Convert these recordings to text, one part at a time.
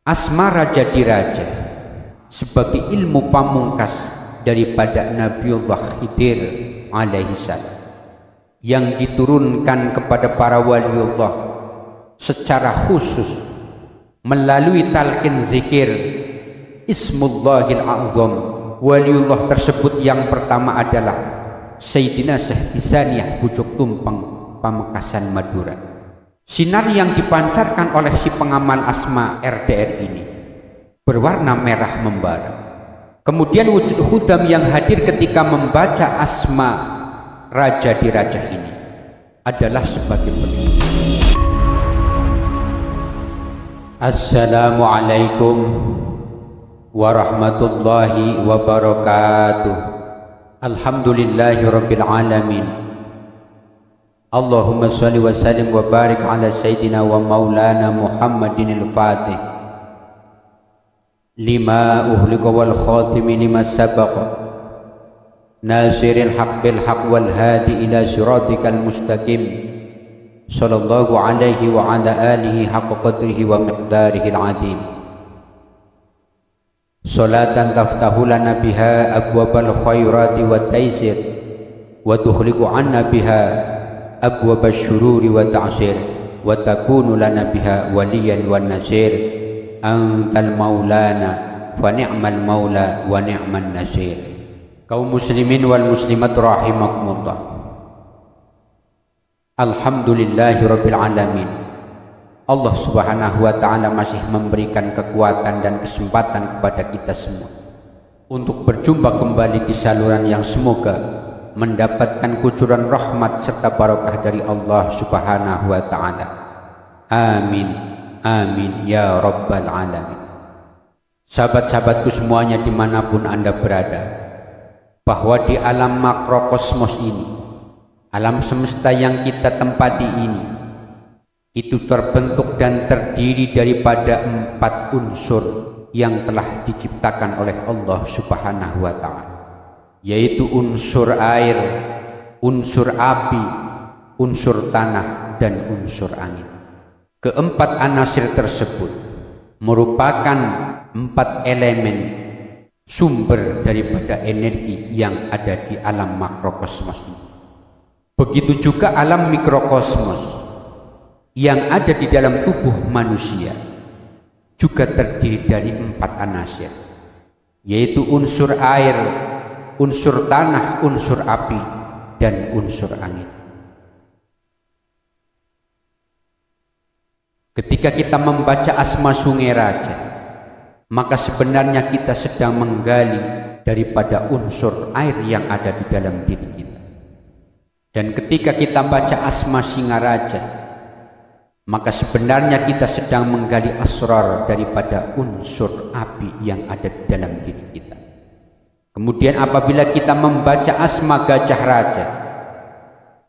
Asma raja diraja sebagai ilmu pamungkas daripada Nabiullah Khidir alaihissalam yang diturunkan kepada para waliullah secara khusus melalui talqin zikir Ismullahil A'zam. Waliullah tersebut yang pertama adalah Sayyidina Syekh Bisaniyah Pucuk Tumpeng Pamekasan Madura. Sinar yang dipancarkan oleh si pengamal asma RDR ini berwarna merah membara. Kemudian wujud khudam yang hadir ketika membaca asma raja dirajah ini adalah sebagai berikut. Assalamualaikum warahmatullahi wabarakatuh. Alhamdulillahi rabbil alamin. Allahumma salli wa sallim wa barik ala sayyidina wa maulana Muhammadin al-Fatih lima uhliqa wal khatimi lima sabaqa nasiril haq bil haq wal hadi ila siratikal mustaqim sallallahu alaihi wa ala alihi haqqa qadrihi wa miqdarihi al-azim. Salatan taftahu lana biha abwabal khairati wa taysir wa tukhliqu anna biha abwab asyururi wa ta'sir wa takunu lana biha waliyan wa nasir. Antal maulana fa ni'mal maula wa ni'man nasir. Kaum muslimin wal muslimat rahimakumullah, alhamdulillahi rabbil alamin. Allah subhanahu wa ta'ala masih memberikan kekuatan dan kesempatan kepada kita semua untuk berjumpa kembali di saluran yang semoga mendapatkan kucuran rahmat serta barokah dari Allah subhanahu wa ta'ala. Amin, amin ya rabbal alamin. Sahabat-sahabatku semuanya dimanapun anda berada, bahwa di alam makrokosmos ini, alam semesta yang kita tempati ini, itu terbentuk dan terdiri daripada 4 unsur yang telah diciptakan oleh Allah subhanahu wa ta'ala, yaitu unsur air, unsur api, unsur tanah, dan unsur angin. Keempat anasir tersebut merupakan 4 elemen sumber daripada energi yang ada di alam makrokosmos ini. Begitu juga alam mikrokosmos yang ada di dalam tubuh manusia juga terdiri dari 4 anasir, yaitu unsur air, unsur tanah, unsur api, dan unsur angin. Ketika kita membaca asma sungai raja, maka sebenarnya kita sedang menggali daripada unsur air yang ada di dalam diri kita. Dan ketika kita baca asma singa raja, maka sebenarnya kita sedang menggali asrar daripada unsur api yang ada di dalam diri kita. Kemudian apabila kita membaca asma gajah raja,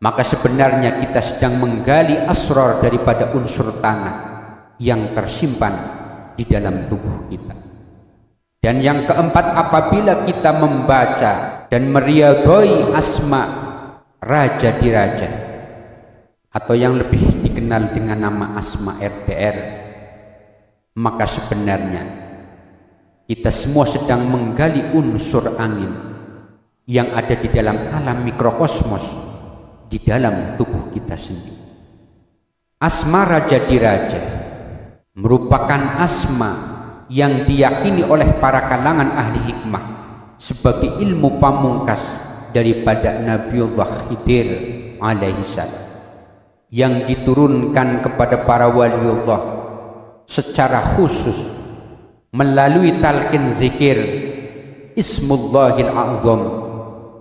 maka sebenarnya kita sedang menggali asrar daripada unsur tanah yang tersimpan di dalam tubuh kita. Dan yang keempat, apabila kita membaca dan meriadhoi asma raja diraja, atau yang lebih dikenal dengan nama asma RDR, maka sebenarnya kita semua sedang menggali unsur angin yang ada di dalam alam mikrokosmos di dalam tubuh kita sendiri. Asma raja diraja merupakan asma yang diyakini oleh para kalangan ahli hikmah sebagai ilmu pamungkas daripada Nabiullah Khidir alaihissalam yang diturunkan kepada para waliullah secara khusus melalui talqin zikir Ismullahil A'zam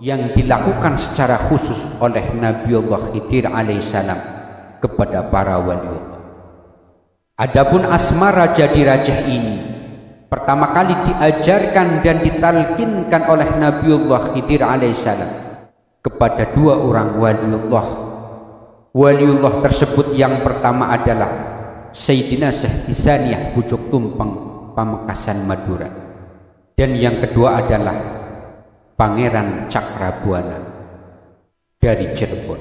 yang dilakukan secara khusus oleh Nabiullah Khidir alaihissalam kepada para waliullah. Adapun asma raja dirajah ini pertama kali diajarkan dan ditalqinkan oleh Nabiullah Khidir alaihissalam kepada 2 orang waliullah. Waliullah tersebut yang pertama adalah Sayyidina Syekh Bisaniyah Pucuk Tumpeng Pamekasan Madura, dan yang kedua adalah Pangeran Cakrabuana dari Cirebon.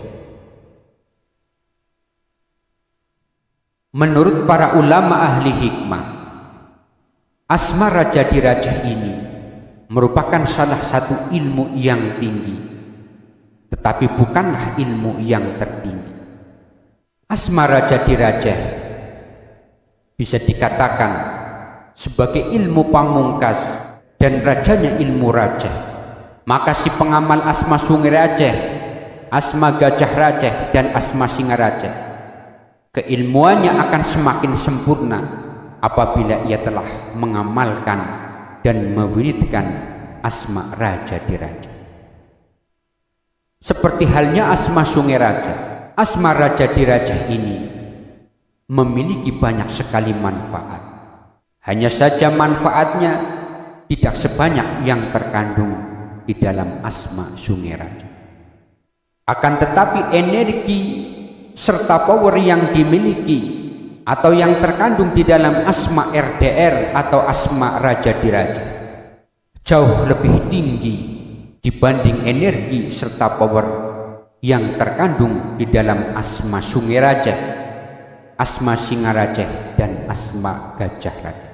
Menurut para ulama ahli hikmah, Asma Raja Dirajah ini merupakan salah satu ilmu yang tinggi, tetapi bukanlah ilmu yang tertinggi. Asma Raja Dirajah bisa dikatakan sebagai ilmu pamungkas dan rajanya ilmu raja. Maka si pengamal asma Sungai Rajah, asma Gajah Rajah, dan asma Singa Rajah, keilmuannya akan semakin sempurna apabila ia telah mengamalkan dan mewiridkan asma Raja Dirajah. Seperti halnya asma Sungai Rajah, asma Raja Dirajah ini memiliki banyak sekali manfaat. Hanya saja manfaatnya tidak sebanyak yang terkandung di dalam asma Sungai Rajah. Akan tetapi energi serta power yang dimiliki atau yang terkandung di dalam asma RDR atau asma Raja Dirajah jauh lebih tinggi dibanding energi serta power yang terkandung di dalam asma Sungai Rajah, asma Singa Rajah, dan asma Gajah Rajah.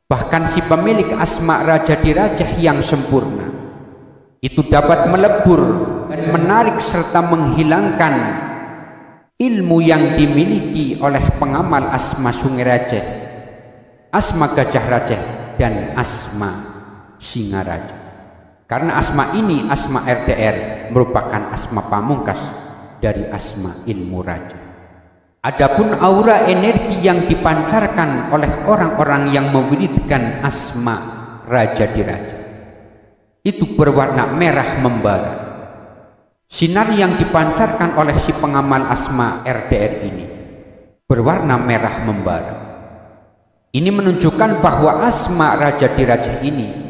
Bahkan si pemilik asma Raja Dirajah yang sempurna itu dapat melebur dan menarik serta menghilangkan ilmu yang dimiliki oleh pengamal asma Sungai Rajah, asma Gajah Rajah, dan asma Singa Rajah. Karena asma ini, asma RDR, merupakan asma pamungkas dari asma ilmu raja. Adapun aura energi yang dipancarkan oleh orang-orang yang mewiridkan asma Raja Dirajah itu berwarna merah membara. Sinar yang dipancarkan oleh si pengamal asma RDR ini berwarna merah membara. Ini menunjukkan bahwa asma Raja Dirajah ini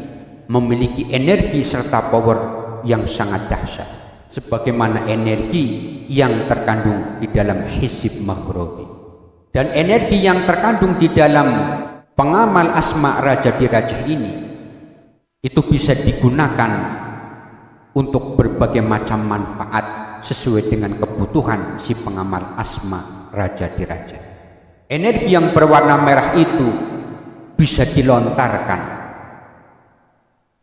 memiliki energi serta power yang sangat dahsyat, sebagaimana energi yang terkandung di dalam Hizib Maghribi. Dan energi yang terkandung di dalam pengamal asma Raja Dirajah ini itu bisa digunakan untuk berbagai macam manfaat sesuai dengan kebutuhan si pengamal asma Raja Dirajah. Energi yang berwarna merah itu bisa dilontarkan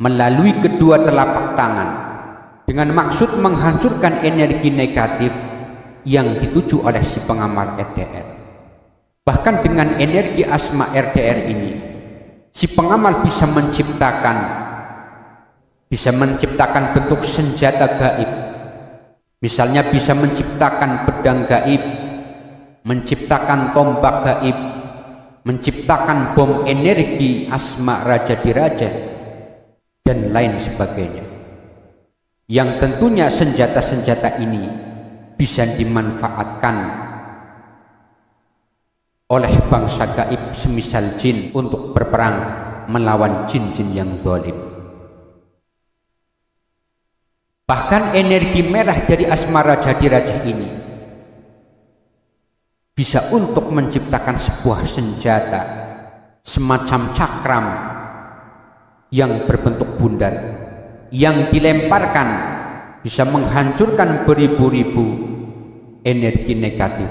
melalui kedua telapak tangan dengan maksud menghancurkan energi negatif yang dituju oleh si pengamal RDR. Bahkan dengan energi asma RDR ini, si pengamal bisa menciptakan bentuk senjata gaib. Misalnya bisa menciptakan pedang gaib, menciptakan tombak gaib, menciptakan bom energi asma Raja Dirajah, dan lain sebagainya. Yang tentunya senjata-senjata ini bisa dimanfaatkan oleh bangsa gaib semisal jin untuk berperang melawan jin-jin yang zalim. Bahkan energi merah dari asma Raja Dirajah ini bisa untuk menciptakan sebuah senjata semacam cakram yang berbentuk bundar, yang dilemparkan bisa menghancurkan beribu-ribu energi negatif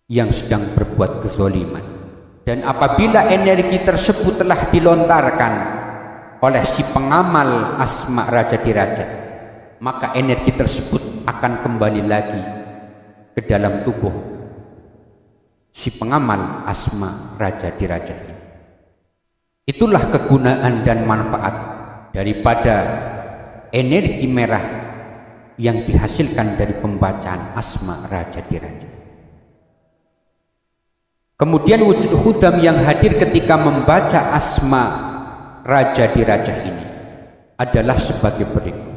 yang sedang berbuat kezaliman. Dan apabila energi tersebut telah dilontarkan oleh si pengamal asma Raja Dirajah, maka energi tersebut akan kembali lagi ke dalam tubuh si pengamal asma Raja Dirajah ini. Itulah kegunaan dan manfaat daripada energi merah yang dihasilkan dari pembacaan asma Raja Dirajah. Kemudian wujud hudam yang hadir ketika membaca asma Raja Dirajah ini adalah sebagai berikut.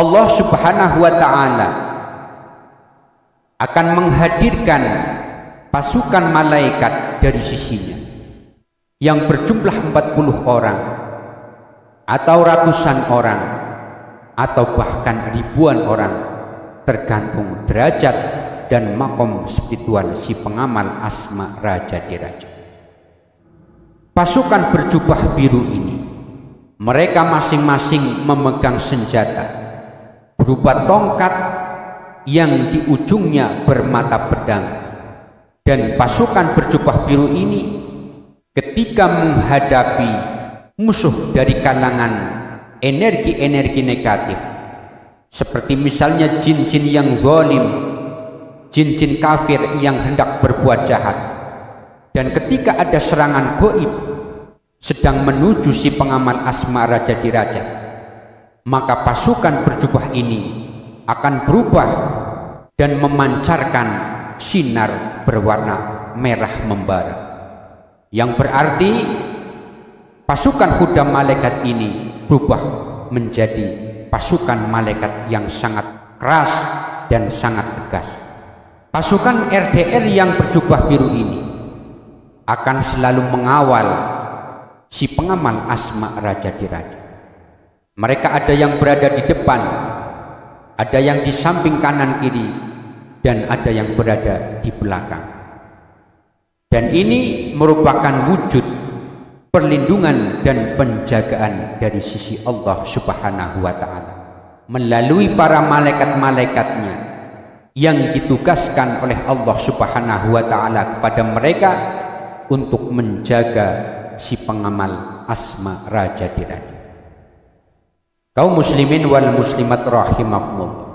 Allah Subhanahu wa ta'ala akan menghadirkan pasukan malaikat dari sisinya yang berjumlah 40 orang atau ratusan orang atau bahkan ribuan orang, tergantung derajat dan makom spiritual si pengamal asma Raja Dirajah. Pasukan berjubah biru ini, mereka masing-masing memegang senjata berupa tongkat yang di ujungnya bermata pedang Dan pasukan berjubah biru ini ketika menghadapi musuh dari kalangan energi-energi negatif, seperti misalnya jin-jin yang zalim, jin-jin kafir yang hendak berbuat jahat, dan ketika ada serangan gaib sedang menuju si pengamal asma raja diraja, maka pasukan berjubah ini akan berubah dan memancarkan sinar berwarna merah membara, yang berarti pasukan kuda malaikat ini berubah menjadi pasukan malaikat yang sangat keras dan sangat tegas. Pasukan RDR yang berjubah biru ini akan selalu mengawal si pengamal asma raja diraja. Mereka ada yang berada di depan, ada yang di samping kanan kiri, dan ada yang berada di belakang. Dan ini merupakan wujud perlindungan dan penjagaan dari sisi Allah Subhanahu wa ta'ala melalui para malaikat-malaikatnya yang ditugaskan oleh Allah Subhanahu wa ta'ala kepada mereka untuk menjaga si pengamal asma raja diraja. Kaum muslimin wal muslimat rahimakumullah,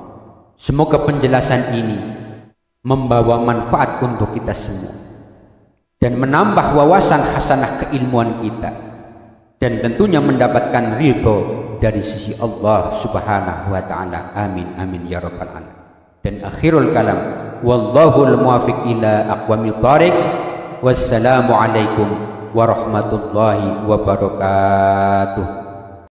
semoga penjelasan ini membawa manfaat untuk kita semua dan menambah wawasan hasanah keilmuan kita, dan tentunya mendapatkan ridho dari sisi Allah Subhanahu wa ta'ala. Amin amin ya rabbal alamin. Dan akhirul kalam, wallahul muwafiq ila aqwamit thariq. Wassalamu alaikum warahmatullahi wabarakatuh.